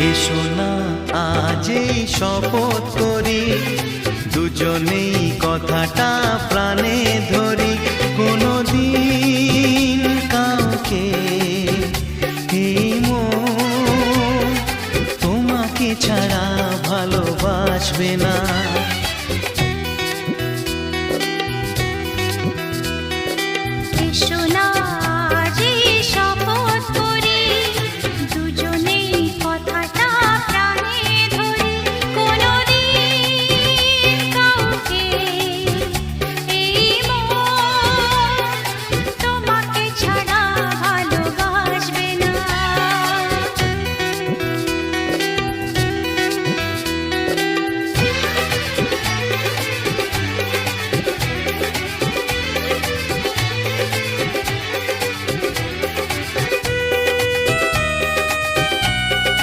এসো না আজ এই শপথ করি, দুজনেই কথাটা প্রাণে ধরি। কোনোদিন কাউকে এই মন তোমাকে ছাড়া ভালোবাসবে না।